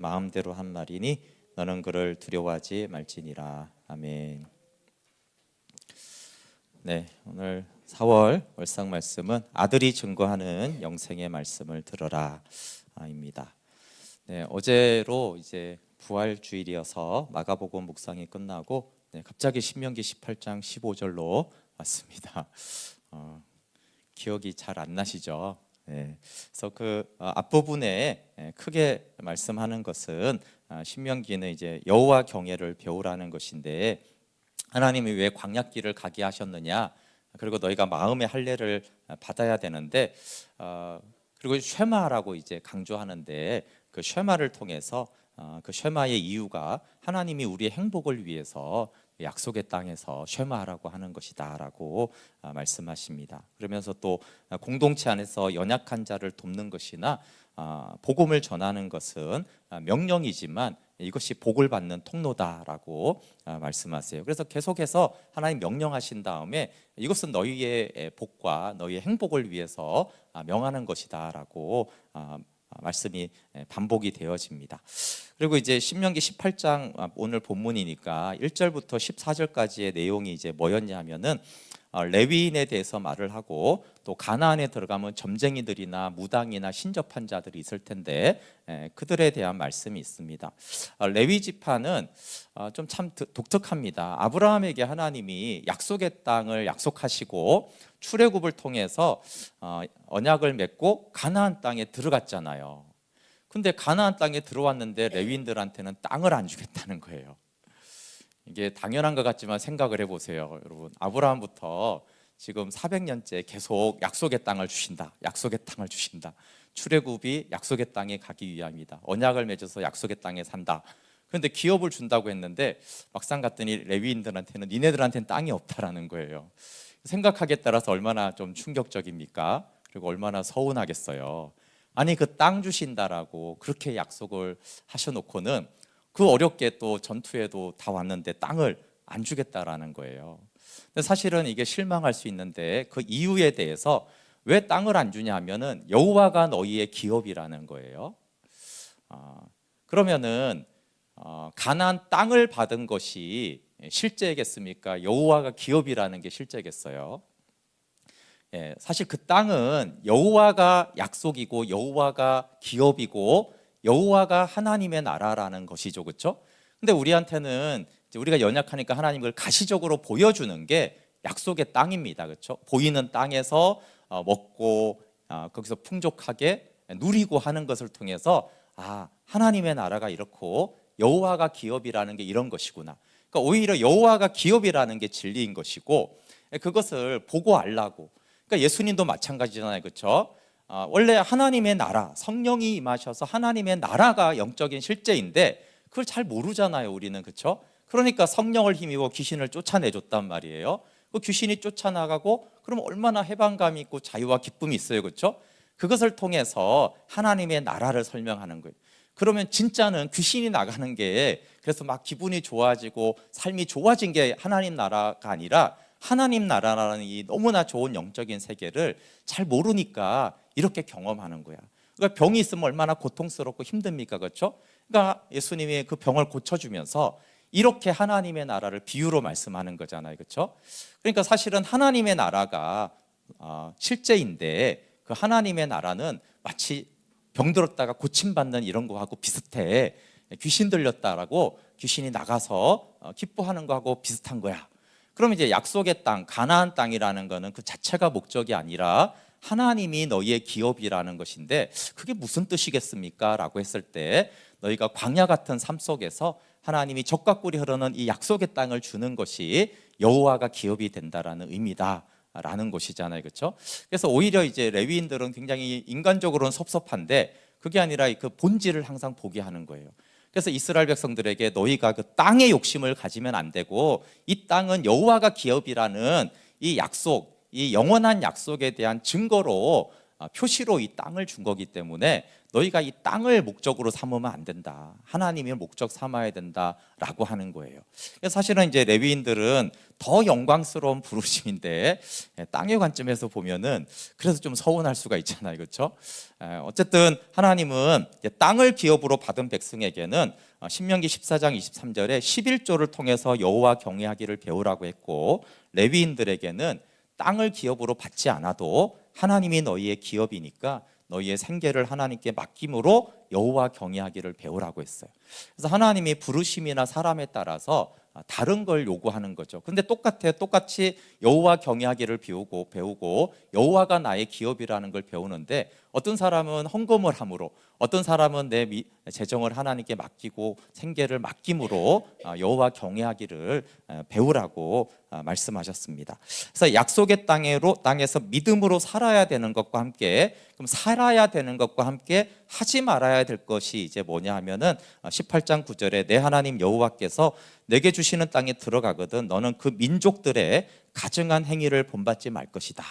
마음대로 한 말이니 너는 그를 두려워하지 말지니라. 아멘. 네, 오늘 4월 월상 말씀은 아들이 증거하는 영생의 말씀을 들어라 입니다. 네, 어제로 이제 부활 주일이어서 마가복음 묵상이 끝나고 갑자기 신명기 18장 15절로 왔습니다. 기억이 잘 안 나시죠? 네, 그래서 그 앞부분에 크게 말씀하는 것은 신명기는 이제 여호와 경외를 배우라는 것인데, 하나님이 왜 광야길을 가게 하셨느냐, 그리고 너희가 마음의 할례를 받아야 되는데, 그리고 쉐마라고 이제 강조하는데, 그 쉐마를 통해서 그 쉐마의 이유가 하나님이 우리의 행복을 위해서 약속의 땅에서 쉐마라고 하는 것이다라고 말씀하십니다. 그러면서 또 공동체 안에서 연약한 자를 돕는 것이나 복음을 전하는 것은 명령이지만 이것이 복을 받는 통로다라고 말씀하세요. 그래서 계속해서 하나님 명령하신 다음에 이것은 너희의 복과 너희의 행복을 위해서 명하는 것이다라고 말씀이 반복이 되어집니다. 그리고 이제 신명기 18장 오늘 본문이니까 1절부터 14절까지의 내용이 이제 뭐였냐면은 레위인에 대해서 말을 하고, 또 가나안에 들어가면 점쟁이들이나 무당이나 신접한 자들이 있을 텐데 그들에 대한 말씀이 있습니다. 레위 지파는 좀 참 독특합니다. 아브라함에게 하나님이 약속의 땅을 약속하시고 출애굽을 통해서 언약을 맺고 가나안 땅에 들어갔잖아요. 근데 가나안 땅에 들어왔는데 레위인들한테는 땅을 안 주겠다는 거예요. 이게 당연한 것 같지만 생각을 해보세요, 여러분. 아브라함부터 지금 400년째 계속 약속의 땅을 주신다, 약속의 땅을 주신다. 출애굽이 약속의 땅에 가기 위함이다. 언약을 맺어서 약속의 땅에 산다. 그런데 기업을 준다고 했는데 막상 갔더니 레위인들한테는 니네들한테는 땅이 없다라는 거예요. 생각하기에 따라서 얼마나 좀 충격적입니까? 그리고 얼마나 서운하겠어요. 아니, 그 땅 주신다라고 그렇게 약속을 하셔놓고는 그 어렵게 또 전투에도 다 왔는데 땅을 안 주겠다라는 거예요. 근데 사실은 이게 실망할 수 있는데 그 이유에 대해서 왜 땅을 안 주냐 하면은 여호와가 너희의 기업이라는 거예요. 그러면은 가나안 땅을 받은 것이 실제겠습니까? 여호와가 기업이라는 게 실제겠어요? 예, 사실 그 땅은 여호와가 약속이고 여호와가 기업이고 여호와가 하나님의 나라라는 것이죠, 그렇죠? 근데 우리한테는 이제 우리가 연약하니까 하나님을 가시적으로 보여주는 게 약속의 땅입니다, 그렇죠? 보이는 땅에서 먹고 거기서 풍족하게 누리고 하는 것을 통해서 하나님의 나라가 이렇고 여호와가 기업이라는 게 이런 것이구나. 그러니까 오히려 여호와가 기업이라는 게 진리인 것이고, 그것을 보고 알라고. 그러니까 예수님도 마찬가지잖아요, 그렇죠? 원래 하나님의 나라, 성령이 임하셔서 하나님의 나라가 영적인 실제인데 그걸 잘 모르잖아요, 우리는. 그렇죠? 그러니까 성령을 힘입어 귀신을 쫓아내줬단 말이에요. 그 귀신이 쫓아나가고 그럼 얼마나 해방감이 있고 자유와 기쁨이 있어요, 그렇죠? 그것을 통해서 하나님의 나라를 설명하는 거예요. 그러면 진짜는 귀신이 나가는 게 그래서 막 기분이 좋아지고 삶이 좋아진 게 하나님 나라가 아니라, 하나님 나라라는 이 너무나 좋은 영적인 세계를 잘 모르니까 이렇게 경험하는 거야. 그러니까 병이 있으면 얼마나 고통스럽고 힘듭니까, 그렇죠? 그러니까 예수님이 그 병을 고쳐주면서 이렇게 하나님의 나라를 비유로 말씀하는 거잖아요, 그렇죠? 그러니까 사실은 하나님의 나라가 실제인데 그 하나님의 나라는 마치 병들었다가 고침받는 이런 거하고 비슷해. 귀신 들렸다라고 귀신이 나가서 기뻐하는 거하고 비슷한 거야. 그럼 이제 약속의 땅, 가나안 땅이라는 거는 그 자체가 목적이 아니라 하나님이 너희의 기업이라는 것인데, 그게 무슨 뜻이겠습니까? 라고 했을 때 너희가 광야 같은 삶 속에서 하나님이 젖과 꿀이 흐르는 이 약속의 땅을 주는 것이 여호와가 기업이 된다라는 의미다 라는 것이잖아요, 그렇죠? 그래서 오히려 이제 레위인들은 굉장히 인간적으로는 섭섭한데 그게 아니라 그 본질을 항상 보게 하는 거예요. 그래서 이스라엘 백성들에게 너희가 그 땅의 욕심을 가지면 안 되고 이 땅은 여호와가 기업이라는 이 약속, 이 영원한 약속에 대한 증거로 표시로 이 땅을 준 거기 때문에 너희가 이 땅을 목적으로 삼으면 안 된다. 하나님을 목적 삼아야 된다라고 하는 거예요. 사실은 이제 레위인들은 더 영광스러운 부르심인데 땅의 관점에서 보면은 그래서 좀 서운할 수가 있잖아요, 그렇죠? 어쨌든 하나님은 땅을 기업으로 받은 백성에게는 신명기 14장 23절에 11조를 통해서 여호와 경외하기를 배우라고 했고, 레위인들에게는 땅을 기업으로 받지 않아도 하나님이 너희의 기업이니까 너희의 생계를 하나님께 맡김으로 여호와 경외하기를 배우라고 했어요. 그래서 하나님이 부르심이나 사람에 따라서 다른 걸 요구하는 거죠. 근데 똑같이 여호와 경외하기를 배우고 여호와가 나의 기업이라는 걸 배우는데, 어떤 사람은 헌금을 함으로, 어떤 사람은 내 재정을 하나님께 맡기고 생계를 맡김으로 여호와 경외하기를 배우라고 말씀하셨습니다. 그래서 약속의 땅에서 믿음으로 살아야 되는 것과 함께, 그럼 살아야 되는 것과 함께 하지 말아야 될 것이 이제 뭐냐 하면은 18장 9절에 내 하나님 여호와께서 내게 주시는 땅에 들어가거든 너는 그 민족들의 가증한 행위를 본받지 말 것이다.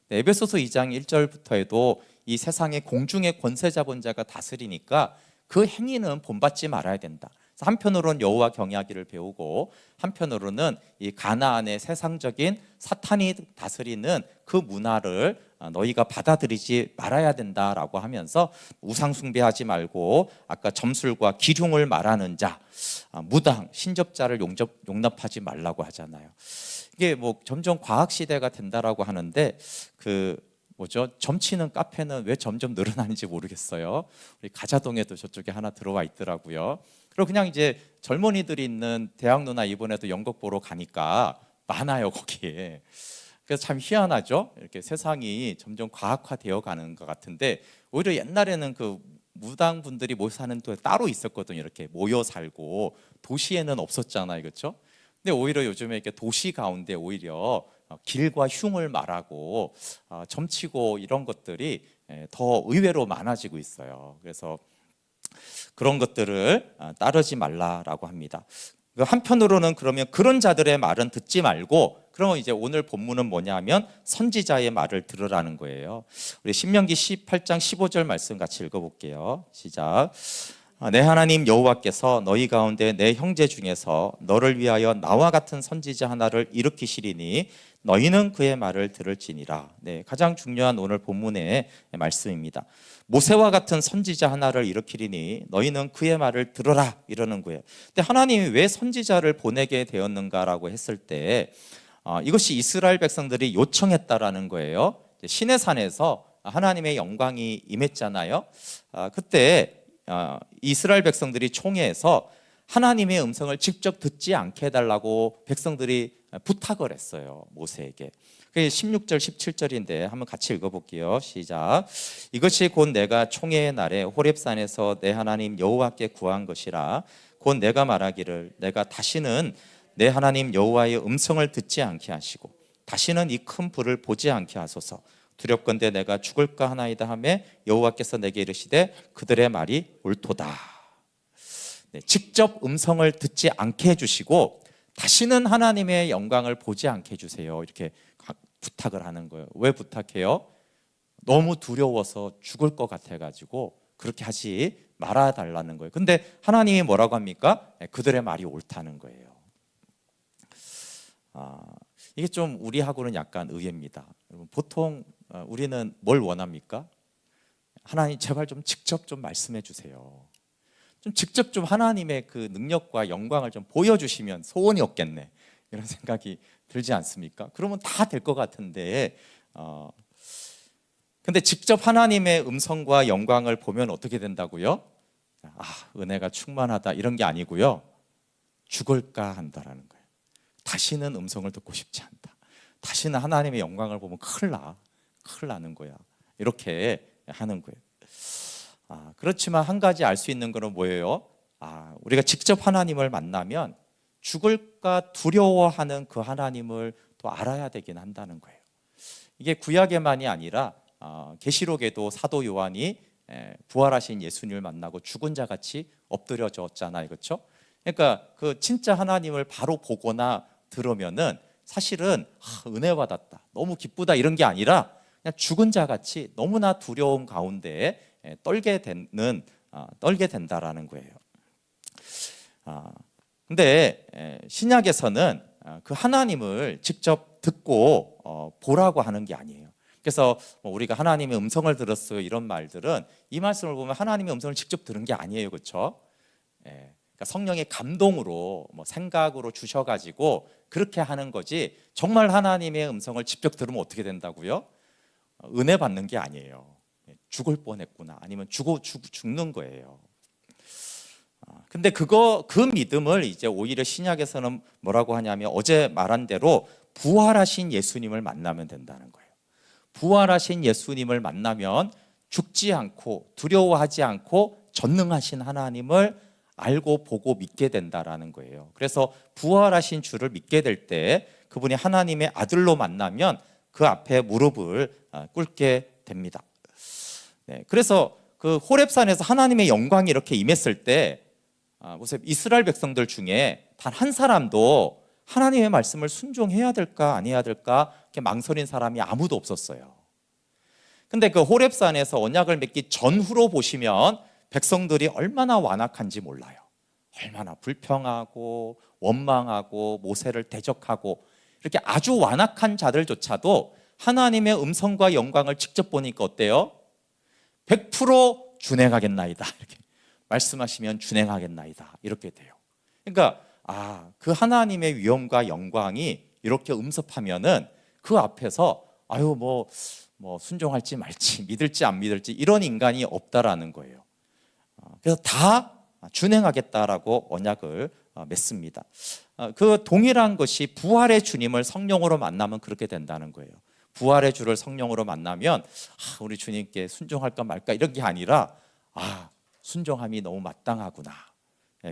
에베소서 2장 1절부터에도 이 세상의 공중의 권세 잡은 자가 다스리니까 그 행위는 본받지 말아야 된다. 한편으로는 여호와 경외하기를 배우고, 한편으로는 이 가나안의 세상적인 사탄이 다스리는 그 문화를 너희가 받아들이지 말아야 된다라고 하면서 우상 숭배하지 말고, 아까 점술과 기륭을 말하는 자, 무당, 신접자를 용납하지 말라고 하잖아요. 이게 뭐 점점 과학 시대가 된다라고 하는데, 점치는 카페는 왜 점점 늘어나는지 모르겠어요. 우리 가자동에도 저쪽에 하나 들어와 있더라고요. 그리고 그냥 이제 젊은이들이 있는 대학로나 이번에도 연극 보러 가니까 많아요, 거기에. 그래서 참 희한하죠. 이렇게 세상이 점점 과학화되어 가는 것 같은데, 오히려 옛날에는 그 무당분들이 모여 사는 데 따로 있었거든요. 이렇게 모여 살고 도시에는 없었잖아요, 그렇죠? 근데 오히려 요즘에 이렇게 도시 가운데 오히려 길과 흉을 말하고 점치고 이런 것들이 더 의외로 많아지고 있어요. 그래서 그런 것들을 따르지 말라라고 합니다. 한편으로는 그러면 그런 자들의 말은 듣지 말고, 그러면 이제 오늘 본문은 뭐냐면 선지자의 말을 들으라는 거예요. 우리 신명기 18장 15절 말씀 같이 읽어볼게요. 시작. 내 하나님 여호와께서 너희 가운데 내 형제 중에서 너를 위하여 나와 같은 선지자 하나를 일으키시리니 너희는 그의 말을 들을지니라. 네, 가장 중요한 오늘 본문의 말씀입니다. 모세와 같은 선지자 하나를 일으키리니 너희는 그의 말을 들어라, 이러는 거예요. 근데 하나님이 왜 선지자를 보내게 되었는가라고 했을 때 이것이 이스라엘 백성들이 요청했다라는 거예요. 시내산에서 하나님의 영광이 임했잖아요. 그때 이스라엘 백성들이 총회에서 하나님의 음성을 직접 듣지 않게 해달라고 백성들이 부탁을 했어요, 모세에게. 그게 16절 17절인데 한번 같이 읽어볼게요. 시작. 이것이 곧 내가 총회의 날에 호렙산에서 내 하나님 여호와께 구한 것이라. 곧 내가 말하기를 내가 다시는 내 하나님 여호와의 음성을 듣지 않게 하시고 다시는 이 큰 불을 보지 않게 하소서. 두렵건대 내가 죽을까 하나이다 하매 여호와께서 내게 이르시되 그들의 말이 옳도다. 네, 직접 음성을 듣지 않게 해주시고 다시는 하나님의 영광을 보지 않게 해주세요, 이렇게 부탁을 하는 거예요. 왜 부탁해요? 너무 두려워서 죽을 것 같아가지고 그렇게 하지 말아달라는 거예요. 근데 하나님이 뭐라고 합니까? 그들의 말이 옳다는 거예요. 이게 좀 우리하고는 약간 의외입니다. 보통 우리는 뭘 원합니까? 하나님 제발 좀 직접 좀 말씀해 주세요. 좀 직접 좀 하나님의 그 능력과 영광을 좀 보여주시면 소원이 없겠네, 이런 생각이 들지 않습니까? 그러면 다 될 것 같은데 근데 직접 하나님의 음성과 영광을 보면 어떻게 된다고요? 은혜가 충만하다 이런 게 아니고요, 죽을까 한다라는 거예요. 다시는 음성을 듣고 싶지 않다. 다시는 하나님의 영광을 보면 큰일 나는 거야, 이렇게 하는 거예요. 그렇지만 한 가지 알 수 있는 것은 뭐예요? 우리가 직접 하나님을 만나면 죽을까 두려워하는 그 하나님을 또 알아야 되긴 한다는 거예요. 이게 구약에만이 아니라 계시록에도 사도 요한이 부활하신 예수님을 만나고 죽은 자 같이 엎드려졌잖아요, 그렇죠? 그러니까 그 진짜 하나님을 바로 보거나 들으면은 사실은 은혜 받았다, 너무 기쁘다 이런 게 아니라 그냥 죽은 자 같이 너무나 두려움 가운데 떨게 된다라는 거예요. 근데 신약에서는 그 하나님을 직접 듣고 보라고 하는 게 아니에요. 그래서 우리가 하나님의 음성을 들었어요 이런 말들은 이 말씀을 보면 하나님의 음성을 직접 들은 게 아니에요, 그렇죠? 그러니까 성령의 감동으로 생각으로 주셔가지고 그렇게 하는 거지, 정말 하나님의 음성을 직접 들으면 어떻게 된다고요? 은혜 받는 게 아니에요. 죽을 뻔했구나, 아니면 죽는 거예요. 근데 그 믿음을 이제 오히려 신약에서는 뭐라고 하냐면 어제 말한 대로 부활하신 예수님을 만나면 된다는 거예요. 부활하신 예수님을 만나면 죽지 않고 두려워하지 않고 전능하신 하나님을 알고 보고 믿게 된다라는 거예요. 그래서 부활하신 주를 믿게 될 때 그분이 하나님의 아들로 만나면 그 앞에 무릎을 꿇게 됩니다. 그래서 그 호렙산에서 하나님의 영광이 이렇게 임했을 때 보세요. 이스라엘 백성들 중에 단 한 사람도 하나님의 말씀을 순종해야 될까 안 해야 될까 이렇게 망설인 사람이 아무도 없었어요. 근데 그 호렙산에서 언약을 맺기 전후로 보시면 백성들이 얼마나 완악한지 몰라요. 얼마나 불평하고 원망하고 모세를 대적하고 이렇게 아주 완악한 자들조차도 하나님의 음성과 영광을 직접 보니까 어때요? 100% 준행하겠나이다, 이렇게 말씀하시면 준행하겠나이다, 이렇게 돼요. 그러니까 그 하나님의 위엄과 영광이 이렇게 음습하면은 그 앞에서 뭐 순종할지 말지, 믿을지 안 믿을지 이런 인간이 없다라는 거예요. 그래서 다 준행하겠다라고 언약을 맺습니다. 그 동일한 것이 부활의 주님을 성령으로 만나면 그렇게 된다는 거예요. 부활의 주를 성령으로 만나면 우리 주님께 순종할까 말까 이런 게 아니라 순종함이 너무 마땅하구나,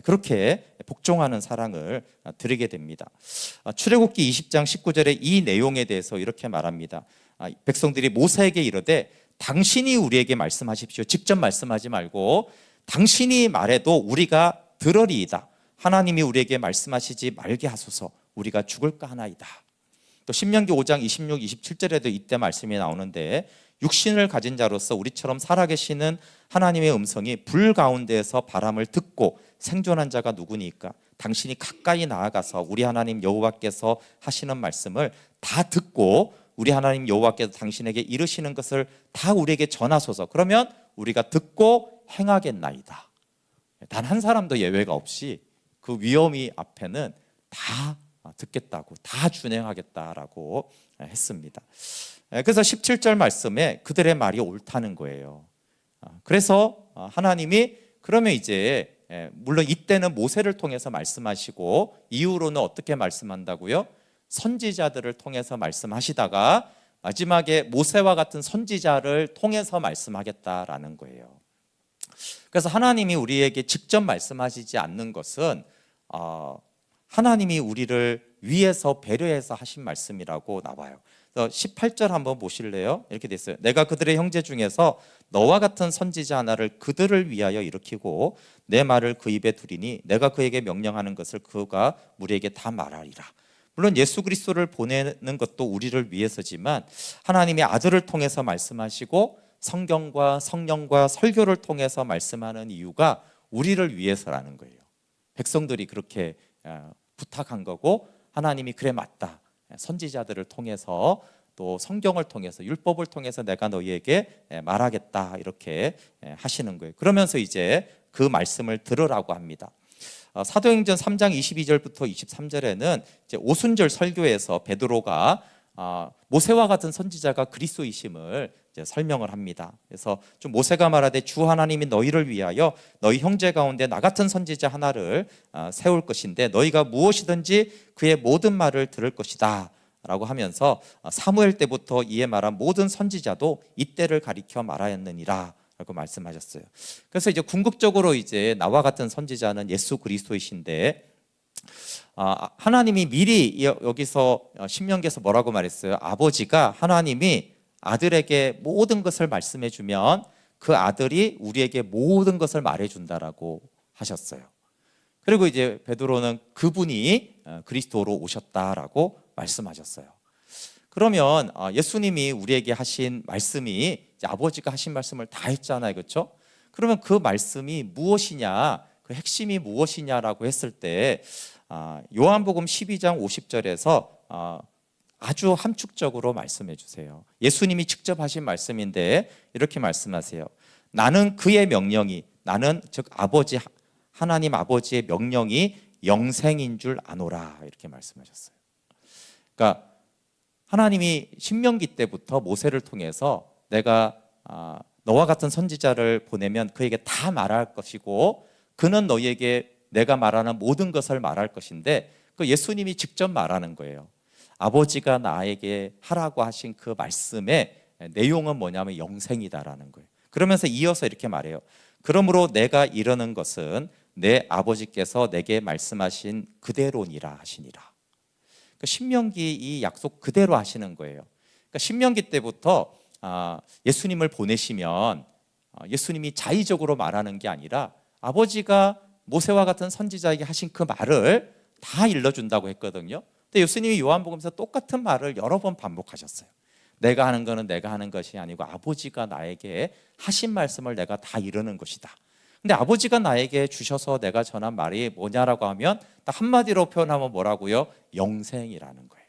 그렇게 복종하는 사랑을 드리게 됩니다. 출애굽기 20장 19절에 이 내용에 대해서 이렇게 말합니다. 백성들이 모세에게 이르되 당신이 우리에게 말씀하십시오. 직접 말씀하지 말고 당신이 말해도 우리가 들으리이다. 하나님이 우리에게 말씀하시지 말게 하소서. 우리가 죽을까 하나이다. 또 신명기 5장 26, 27절에도 이때 말씀이 나오는데 육신을 가진 자로서 우리처럼 살아계시는 하나님의 음성이 불 가운데에서 바람을 듣고 생존한 자가 누구니까? 당신이 가까이 나아가서 우리 하나님 여호와께서 하시는 말씀을 다 듣고 우리 하나님 여호와께서 당신에게 이르시는 것을 다 우리에게 전하소서. 그러면 우리가 듣고 행하겠나이다. 단 한 사람도 예외가 없이 그 위엄이 앞에는 다 듣겠다고, 다 준행하겠다라고 했습니다. 그래서 17절 말씀에 그들의 말이 옳다는 거예요. 그래서 하나님이 그러면 이제 물론 이때는 모세를 통해서 말씀하시고 이후로는 어떻게 말씀한다고요? 선지자들을 통해서 말씀하시다가 마지막에 모세와 같은 선지자를 통해서 말씀하겠다라는 거예요. 그래서 하나님이 우리에게 직접 말씀하시지 않는 것은 하나님이 우리를 위해서 배려해서 하신 말씀이라고 나와요. 18절 한번 보실래요? 이렇게 돼 있어요. 내가 그들의 형제 중에서 너와 같은 선지자 하나를 그들을 위하여 일으키고 내 말을 그 입에 두리니 내가 그에게 명령하는 것을 그가 우리에게 다 말하리라. 물론 예수 그리스도를 보내는 것도 우리를 위해서지만 하나님의 아들을 통해서 말씀하시고 성경과 성령과 설교를 통해서 말씀하는 이유가 우리를 위해서라는 거예요. 백성들이 그렇게 부탁한 거고 하나님이 그래 맞다, 선지자들을 통해서 또 성경을 통해서 율법을 통해서 내가 너희에게 말하겠다 이렇게 하시는 거예요. 그러면서 이제 그 말씀을 들으라고 합니다. 사도행전 3장 22절부터 23절에는 이제 오순절 설교에서 베드로가 모세와 같은 선지자가 그리스도이심을 이제 설명을 합니다. 그래서 좀 모세가 말하되 주 하나님이 너희를 위하여 너희 형제 가운데 나 같은 선지자 하나를 세울 것인데 너희가 무엇이든지 그의 모든 말을 들을 것이다 라고 하면서 사무엘 때부터 이에 말한 모든 선지자도 이때를 가리켜 말하였느니라 라고 말씀하셨어요. 그래서 이제 궁극적으로 이제 나와 같은 선지자는 예수 그리스도이신데 하나님이 미리 여기서 신명기에서 뭐라고 말했어요? 아버지가 하나님이 아들에게 모든 것을 말씀해 주면 그 아들이 우리에게 모든 것을 말해 준다라고 하셨어요. 그리고 이제 베드로는 그분이 그리스도로 오셨다라고 말씀하셨어요. 그러면 예수님이 우리에게 하신 말씀이 이제 아버지가 하신 말씀을 다 했잖아요, 그렇죠? 그러면 그 말씀이 무엇이냐, 그 핵심이 무엇이냐라고 했을 때 요한복음 12장 50절에서 아주 함축적으로 말씀해 주세요. 예수님이 직접 하신 말씀인데 이렇게 말씀하세요. 나는 그의 명령이, 나는 즉 아버지, 하나님 아버지의 명령이 영생인 줄 아노라, 이렇게 말씀하셨어요. 그러니까 하나님이 신명기 때부터 모세를 통해서 내가 너와 같은 선지자를 보내면 그에게 다 말할 것이고 그는 너희에게 내가 말하는 모든 것을 말할 것인데, 그 예수님이 직접 말하는 거예요. 아버지가 나에게 하라고 하신 그 말씀의 내용은 뭐냐면 영생이다라는 거예요. 그러면서 이어서 이렇게 말해요. 그러므로 내가 이르는 것은 내 아버지께서 내게 말씀하신 그대로니라 하시니라. 그러니까 신명기 이 약속 그대로 하시는 거예요. 그러니까 신명기 때부터 예수님을 보내시면 예수님이 자의적으로 말하는 게 아니라 아버지가 모세와 같은 선지자에게 하신 그 말을 다 일러준다고 했거든요. 근데 예수님이 요한복음에서 똑같은 말을 여러 번 반복하셨어요. 내가 하는 것은 내가 하는 것이 아니고 아버지가 나에게 하신 말씀을 내가 다 이루는 것이다. 근데 아버지가 나에게 주셔서 내가 전한 말이 뭐냐라고 하면 딱 한마디로 표현하면 뭐라고요? 영생이라는 거예요.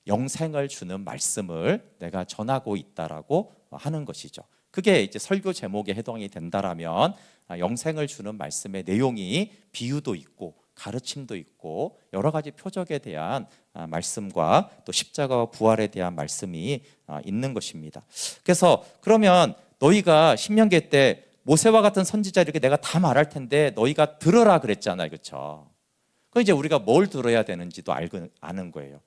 영생을 주는 말씀을 내가 전하고 있다라고 하는 것이죠. 그게 이제 설교 제목에 해당이 된다라면 영생을 주는 말씀의 내용이 비유도 있고 가르침도 있고 여러 가지 표적에 대한 말씀과 또 십자가와 부활에 대한 말씀이 있는 것입니다. 그래서 그러면 너희가 신명기 때 모세와 같은 선지자 이렇게 내가 다 말할 텐데 너희가 들어라 그랬잖아요, 그렇죠? 그럼 이제 우리가 뭘 들어야 되는지도 아는 거예요.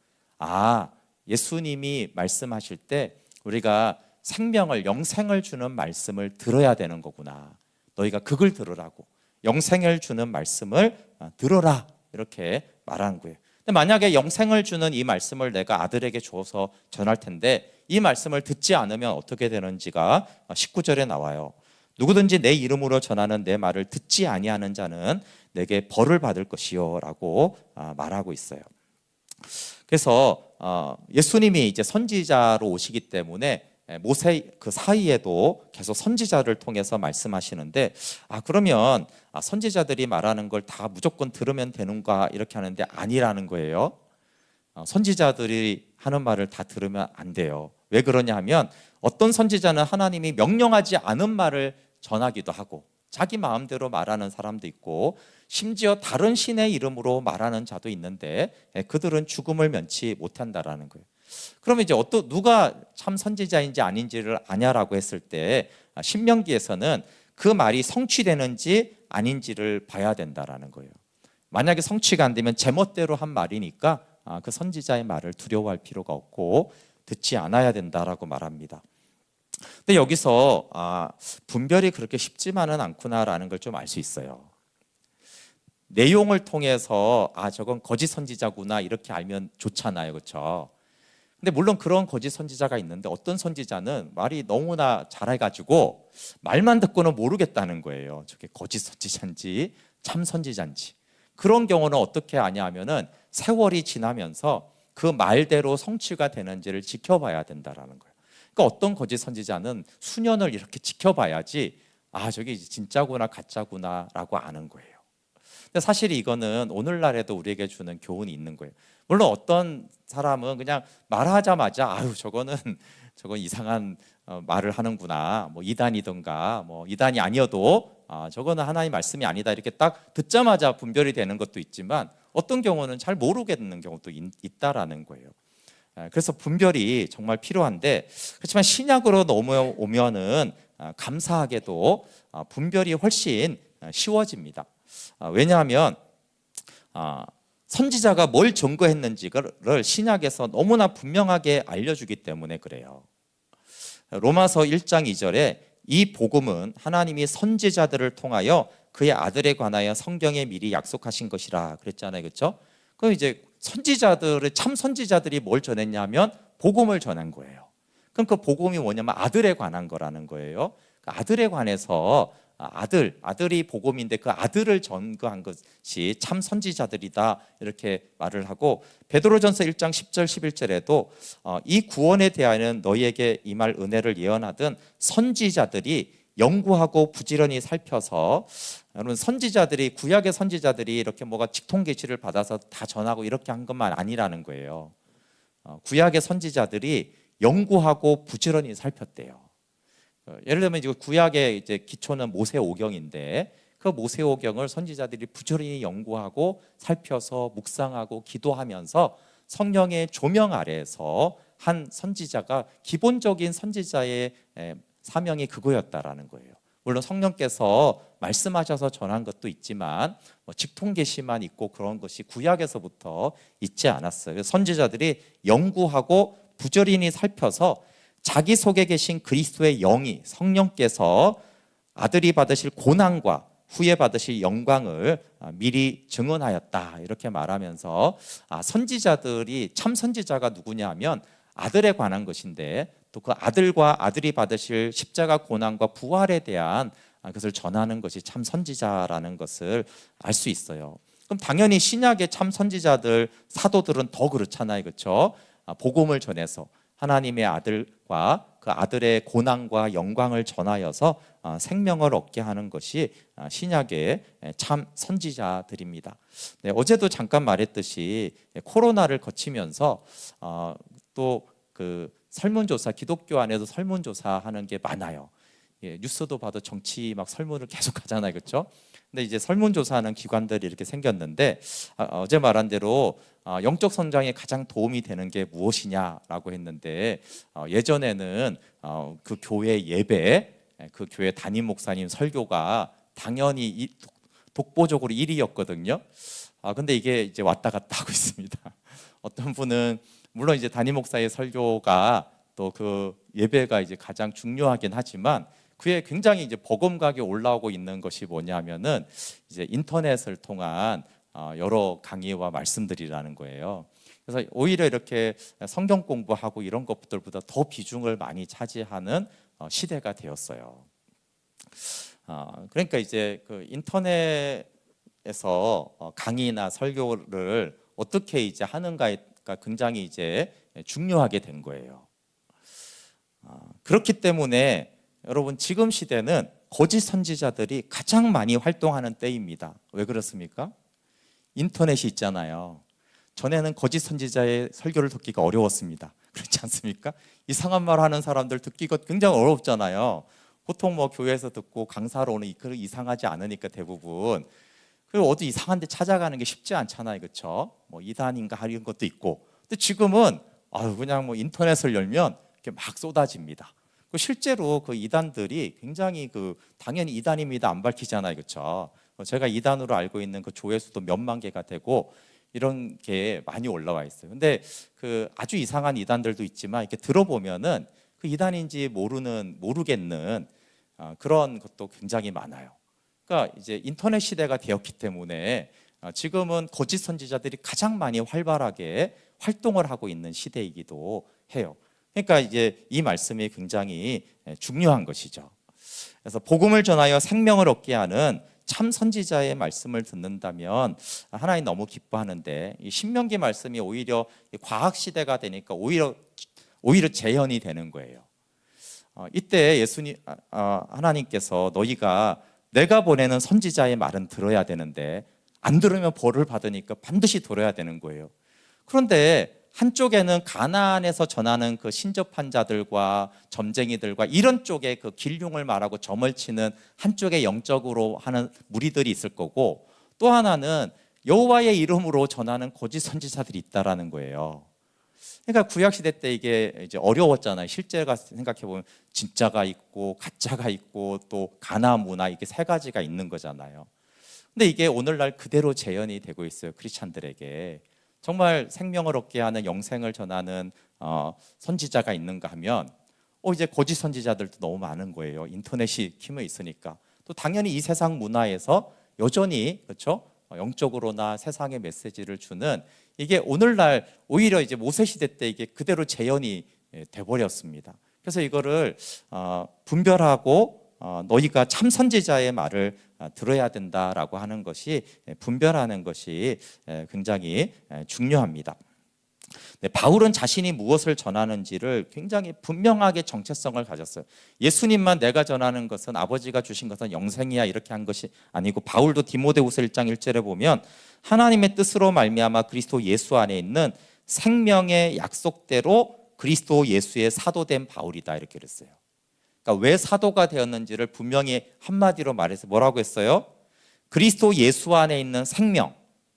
예수님이 말씀하실 때 우리가 생명을, 영생을 주는 말씀을 들어야 되는 거구나. 너희가 그걸 들으라고, 영생을 주는 말씀을 들어라, 이렇게 말하는 거예요. 근데 만약에 영생을 주는 이 말씀을 내가 아들에게 줘서 전할 텐데 이 말씀을 듣지 않으면 어떻게 되는지가 19절에 나와요. 누구든지 내 이름으로 전하는 내 말을 듣지 아니하는 자는 내게 벌을 받을 것이요 라고 말하고 있어요. 그래서 예수님이 이제 선지자로 오시기 때문에 모세 그 사이에도 계속 선지자를 통해서 말씀하시는데 그러면 선지자들이 말하는 걸 다 무조건 들으면 되는가 이렇게 하는데 아니라는 거예요. 선지자들이 하는 말을 다 들으면 안 돼요. 왜 그러냐 하면 어떤 선지자는 하나님이 명령하지 않은 말을 전하기도 하고 자기 마음대로 말하는 사람도 있고 심지어 다른 신의 이름으로 말하는 자도 있는데 그들은 죽음을 면치 못한다라는 거예요. 그러면 이제 누가 참 선지자인지 아닌지를 아냐라고 했을 때 신명기에서는 그 말이 성취되는지 아닌지를 봐야 된다라는 거예요. 만약에 성취가 안 되면 제멋대로 한 말이니까 그 선지자의 말을 두려워할 필요가 없고 듣지 않아야 된다라고 말합니다. 근데 여기서 분별이 그렇게 쉽지만은 않구나라는 걸 좀 알 수 있어요. 내용을 통해서 저건 거짓 선지자구나 이렇게 알면 좋잖아요, 그렇죠? 근데 물론 그런 거짓 선지자가 있는데 어떤 선지자는 말이 너무나 잘해가지고 말만 듣고는 모르겠다는 거예요. 저게 거짓 선지자인지 참 선지자인지. 그런 경우는 어떻게 아냐 하면은 세월이 지나면서 그 말대로 성취가 되는지를 지켜봐야 된다라는 거예요. 그러니까 어떤 거짓 선지자는 수년을 이렇게 지켜봐야지 저게 진짜구나 가짜구나라고 아는 거예요. 근데 사실 이거는 오늘날에도 우리에게 주는 교훈이 있는 거예요. 물론 어떤 사람은 그냥 말하자마자 저건 이상한 말을 하는구나, 뭐 이단이든가 뭐 이단이 아니어도 저거는 하나님 말씀이 아니다 이렇게 딱 듣자마자 분별이 되는 것도 있지만 어떤 경우는 잘 모르겠는 경우도 있다라는 거예요. 그래서 분별이 정말 필요한데 그렇지만 신약으로 넘어오면은 감사하게도 분별이 훨씬 쉬워집니다. 왜냐하면 선지자가 뭘 증거했는지를 신약에서 너무나 분명하게 알려주기 때문에 그래요. 로마서 1장 2절에 이 복음은 하나님이 선지자들을 통하여 그의 아들에 관하여 성경에 미리 약속하신 것이라 그랬잖아요, 그렇죠? 그럼 이제 참 선지자들이 뭘 전했냐면 복음을 전한 거예요. 그럼 그 복음이 뭐냐면 아들에 관한 거라는 거예요. 그 아들에 관해서 아들이 복음인데 그 아들을 전거한 것이 참 선지자들이다 이렇게 말을 하고, 베드로전서 1장 10절 11절에도 이 구원에 대하여는 너희에게 임할 은혜를 예언하던 선지자들이 연구하고 부지런히 살펴서, 여러분 선지자들이, 구약의 선지자들이 이렇게 뭐가 직통 계시를 받아서 다 전하고 이렇게 한 것만 아니라는 거예요. 구약의 선지자들이 연구하고 부지런히 살폈대요. 예를 들면 이제 구약의 이제 기초는 모세오경인데, 그 모세오경을 선지자들이 부지런히 연구하고 살펴서 묵상하고 기도하면서 성령의 조명 아래에서 한 선지자가, 기본적인 선지자의 사명이 그거였다라는 거예요. 물론 성령께서 말씀하셔서 전한 것도 있지만 직통 계시만 있고 그런 것이 구약에서부터 있지 않았어요. 선지자들이 연구하고 부지런히 살펴서 자기 속에 계신 그리스도의 영이, 성령께서 아들이 받으실 고난과 후에 받으실 영광을 미리 증언하였다 이렇게 말하면서, 선지자들이, 참 선지자가 누구냐 하면 아들에 관한 것인데, 또 그 아들과 아들이 받으실 십자가 고난과 부활에 대한 것을 전하는 것이 참 선지자라는 것을 알 수 있어요. 그럼 당연히 신약의 참 선지자들, 사도들은 더 그렇잖아요, 그렇죠? 복음을 전해서 하나님의 아들과 그 아들의 고난과 영광을 전하여서 생명을 얻게 하는 것이 신약의 참 선지자들입니다. 네, 어제도 잠깐 말했듯이 코로나를 거치면서 또 그 설문조사, 기독교 안에도 설문조사하는 게 많아요. 뉴스도 봐도 정치 막 설문을 계속 하잖아요, 그렇죠? 근데 이제 설문조사하는 기관들이 이렇게 생겼는데, 어제 말한 대로 영적 성장에 가장 도움이 되는 게 무엇이냐라고 했는데, 예전에는 그 교회 예배, 그 교회 담임 목사님 설교가 당연히 독보적으로 1위였거든요. 근데 이게 이제 왔다 갔다 하고 있습니다. 어떤 분은, 물론 이제 담임 목사의 설교가 또 그 예배가 이제 가장 중요하긴 하지만, 그에 굉장히 이제 버금가게 올라오고 있는 것이 뭐냐면은 이제 인터넷을 통한 여러 강의와 말씀들이라는 거예요. 그래서 오히려 이렇게 성경 공부하고 이런 것들보다 더 비중을 많이 차지하는 시대가 되었어요. 그러니까 이제 그 인터넷에서 강의나 설교를 어떻게 이제 하는가가 굉장히 이제 중요하게 된 거예요. 그렇기 때문에 여러분, 지금 시대는 거짓 선지자들이 가장 많이 활동하는 때입니다. 왜 그렇습니까? 인터넷이 있잖아요. 전에는 거짓 선지자의 설교를 듣기가 어려웠습니다. 그렇지 않습니까? 이상한 말 하는 사람들 듣기가 굉장히 어렵잖아요. 보통 뭐 교회에서 듣고 강사로 오는 이상하지 않으니까 대부분. 그리고 어디 이상한 데 찾아가는 게 쉽지 않잖아요, 그렇죠? 뭐 이단인가 하는 것도 있고. 근데 지금은 그냥 뭐 인터넷을 열면 이렇게 막 쏟아집니다. 실제로 그 이단들이 굉장히 당연히 이단입니다 안 밝히잖아요, 그렇죠? 제가 이단으로 알고 있는 그 조회수도 몇만 개가 되고 이런 게 많이 올라와 있어요. 근데 그 아주 이상한 이단들도 있지만 이렇게 들어보면은 그 이단인지 모르겠는 그런 것도 굉장히 많아요. 그러니까 이제 인터넷 시대가 되었기 때문에 지금은 거짓 선지자들이 가장 많이 활발하게 활동을 하고 있는 시대이기도 해요. 그러니까 이제 이 말씀이 굉장히 중요한 것이죠. 그래서 복음을 전하여 생명을 얻게 하는 참 선지자의 말씀을 듣는다면 하나님 너무 기뻐하는데, 이 신명기 말씀이 오히려 과학 시대가 되니까 오히려 재현이 되는 거예요. 이때 하나님께서 너희가 내가 보내는 선지자의 말은 들어야 되는데 안 들으면 벌을 받으니까 반드시 들어야 되는 거예요. 그런데 한쪽에는 가나안에서 전하는 그 신접한 자들과 점쟁이들과 이런 쪽에 그 길흉을 말하고 점을 치는 한쪽에 영적으로 하는 무리들이 있을 거고, 또 하나는 여호와의 이름으로 전하는 거짓 선지자들이 있다라는 거예요. 그러니까 구약 시대 때 이게 이제 어려웠잖아요. 실제가 생각해 보면 진짜가 있고 가짜가 있고 또 가나안 문화, 이게 세 가지가 있는 거잖아요. 근데 이게 오늘날 그대로 재현이 되고 있어요, 크리스찬들에게. 정말 생명을 얻게 하는, 영생을 전하는 선지자가 있는가 하면 이제 거짓 선지자들도 너무 많은 거예요. 인터넷이 힘이 있으니까. 또 당연히 이 세상 문화에서 여전히, 그렇죠? 영적으로나 세상의 메시지를 주는, 이게 오늘날 오히려 이제 모세 시대 때 이게 그대로 재현이 돼 버렸습니다. 그래서 이거를 분별하고 너희가 참 선지자의 말을 들어야 된다라고 하는 것이 분별하는 것이 굉장히 중요합니다. 네, 바울은 자신이 무엇을 전하는지를 굉장히 분명하게 정체성을 가졌어요. 예수님만 내가 전하는 것은 아버지가 주신 것은 영생이야 이렇게 한 것이 아니고, 바울도 디모데후서 1장 1절에 보면 하나님의 뜻으로 말미암아 그리스도 예수 안에 있는 생명의 약속대로 그리스도 예수의 사도된 바울이다 이렇게 그랬어요. 그러니까 왜 사도가 되었는지를 분명히 한마디로 말해서 뭐라고 했어요? 그리스도 예수 안에 있는 생명,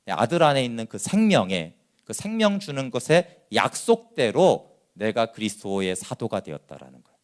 아들 안에 있는 그 생명에, 그 생명 주는 것의 약속대로 내가 그리스도의 사도가 되었다라는 거예요.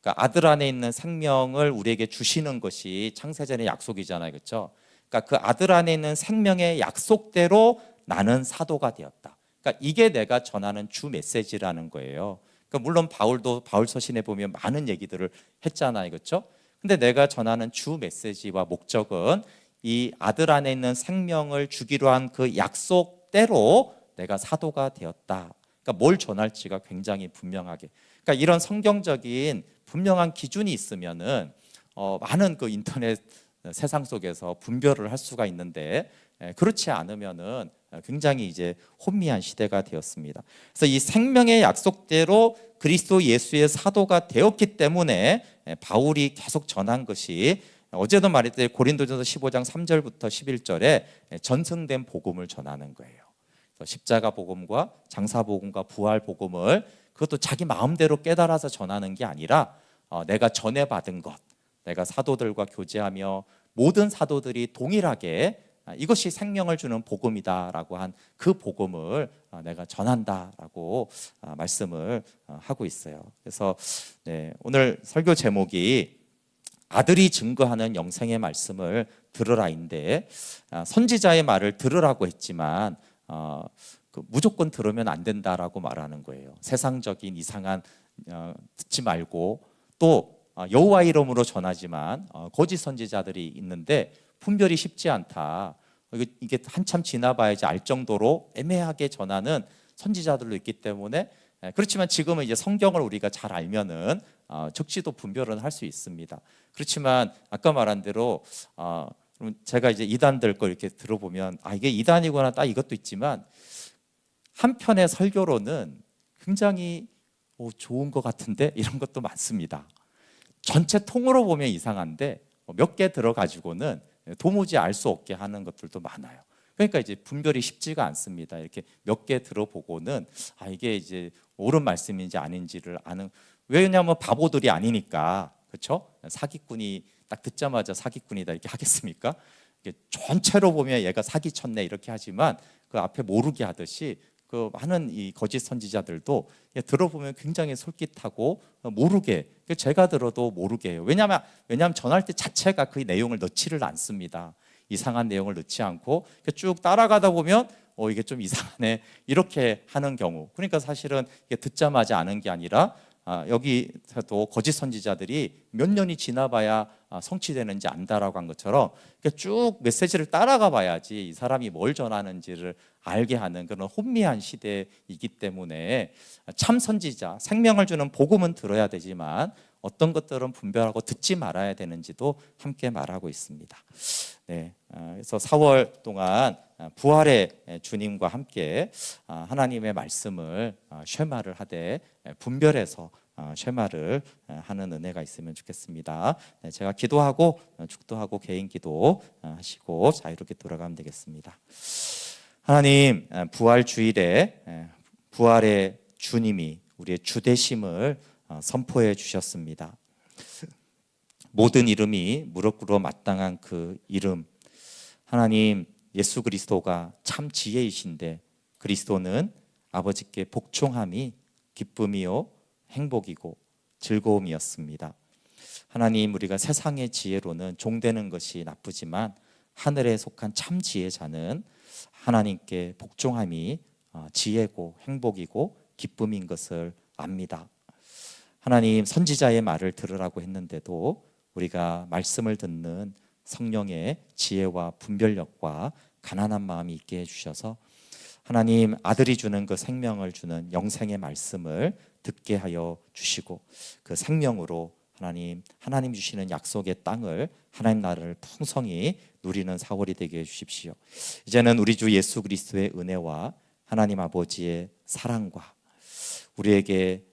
그러니까 아들 안에 있는 생명을 우리에게 주시는 것이 창세전의 약속이잖아요, 그렇죠? 그러니까 그 아들 안에 있는 생명의 약속대로 나는 사도가 되었다. 그러니까 이게 내가 전하는 주 메시지라는 거예요. 그러니까 물론 바울도 바울 서신에 보면 많은 얘기들을 했잖아요, 그렇죠? 근데 내가 전하는 주 메시지와 목적은 이 아들 안에 있는 생명을 주기로 한 그 약속대로 내가 사도가 되었다. 그러니까 뭘 전할지가 굉장히 분명하게. 그러니까 이런 성경적인 분명한 기준이 있으면은 많은 그 인터넷 세상 속에서 분별을 할 수가 있는데, 그렇지 않으면은 굉장히 이제 혼미한 시대가 되었습니다. 그래서 이 생명의 약속대로 그리스도 예수의 사도가 되었기 때문에 바울이 계속 전한 것이, 어제도 말했듯이 고린도전서 15장 3절부터 11절에 전승된 복음을 전하는 거예요. 십자가 복음과 장사 복음과 부활 복음을 그것도 자기 마음대로 깨달아서 전하는 게 아니라 내가 전해받은 것, 내가 사도들과 교제하며 모든 사도들이 동일하게 이것이 생명을 주는 복음이다라고 한 그 복음을 내가 전한다라고 말씀을 하고 있어요. 그래서 오늘 설교 제목이 아들이 증거하는 영생의 말씀을 들으라인데, 선지자의 말을 들으라고 했지만 무조건 들으면 안 된다라고 말하는 거예요. 세상적인 이상한 듣지 말고, 또 여호와 이름으로 전하지만 거짓 선지자들이 있는데 분별이 쉽지 않다. 이게 한참 지나봐야지 알 정도로 애매하게 전하는 선지자들도 있기 때문에, 그렇지만 지금은 이제 성경을 우리가 잘 알면은 적시도 분별은 할 수 있습니다. 그렇지만 아까 말한 대로 제가 이제 이단들 거 이렇게 들어보면 이게 이단이구나 딱 이것도 있지만, 한편의 설교로는 굉장히 좋은 것 같은데 이런 것도 많습니다. 전체 통으로 보면 이상한데 몇 개 들어가지고는 도무지 알 수 없게 하는 것들도 많아요. 그러니까 이제 분별이 쉽지가 않습니다. 이렇게 몇 개 들어보고는 이게 이제 옳은 말씀인지 아닌지를 아는, 왜냐하면 바보들이 아니니까, 그렇죠? 사기꾼이 딱 듣자마자 사기꾼이다 이렇게 하겠습니까? 이게 전체로 보면 얘가 사기쳤네 이렇게 하지만 그 앞에 모르게 하듯이 그 많은 이 거짓 선지자들도 들어보면 굉장히 솔깃하고 모르게, 제가 들어도 모르게 해요. 왜냐하면 전할 때 자체가 그 내용을 넣지를 않습니다. 이상한 내용을 넣지 않고 쭉 따라가다 보면 이게 좀 이상하네 이렇게 하는 경우, 그러니까 사실은 이게 듣자마자 아는 게 아니라 여기서도 거짓 선지자들이 몇 년이 지나봐야 성취되는지 안다라고 한 것처럼 쭉 메시지를 따라가 봐야지 이 사람이 뭘 전하는지를 알게 하는 그런 혼미한 시대이기 때문에, 참 선지자, 생명을 주는 복음은 들어야 되지만 어떤 것들은 분별하고 듣지 말아야 되는지도 함께 말하고 있습니다. 그래서 4월 동안 부활의 주님과 함께 하나님의 말씀을 쉐마를 하되 분별해서 쉐마를 하는 은혜가 있으면 좋겠습니다. 제가 기도하고 축도하고 개인 기도 하시고 자유롭게 돌아가면 되겠습니다. 하나님, 부활 주일에 부활의 주님이 우리의 주되심을 선포해 주셨습니다. 모든 이름이 무릎 꿇어 마땅한 그 이름, 하나님 예수 그리스도가 참 지혜이신데, 그리스도는 아버지께 복종함이 기쁨이요 행복이고 즐거움이었습니다. 하나님, 우리가 세상의 지혜로는 종되는 것이 나쁘지만 하늘에 속한 참 지혜자는 하나님께 복종함이 지혜고 행복이고 기쁨인 것을 압니다. 하나님, 선지자의 말을 들으라고 했는데도 우리가 말씀을 듣는 성령의 지혜와 분별력과 가난한 마음이 있게 해주셔서 하나님, 아들이 주는 그 생명을 주는 영생의 말씀을 듣게 하여 주시고 그 생명으로 하나님 주시는 약속의 땅을 하나님 나라를 풍성히 누리는 4월이 되게 해주십시오. 이제는 우리 주 예수 그리스도의 은혜와 하나님 아버지의 사랑과 우리에게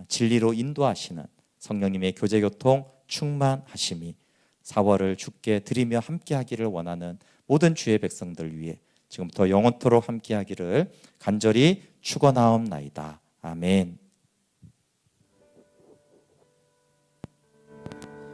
진리로 인도하시는 성령님의 교제교통 충만하심이 4월을 주께 드리며 함께하기를 원하는 모든 주의 백성들 위해 지금부터 영원토록 함께하기를 간절히 축원하옵나이다. 아멘.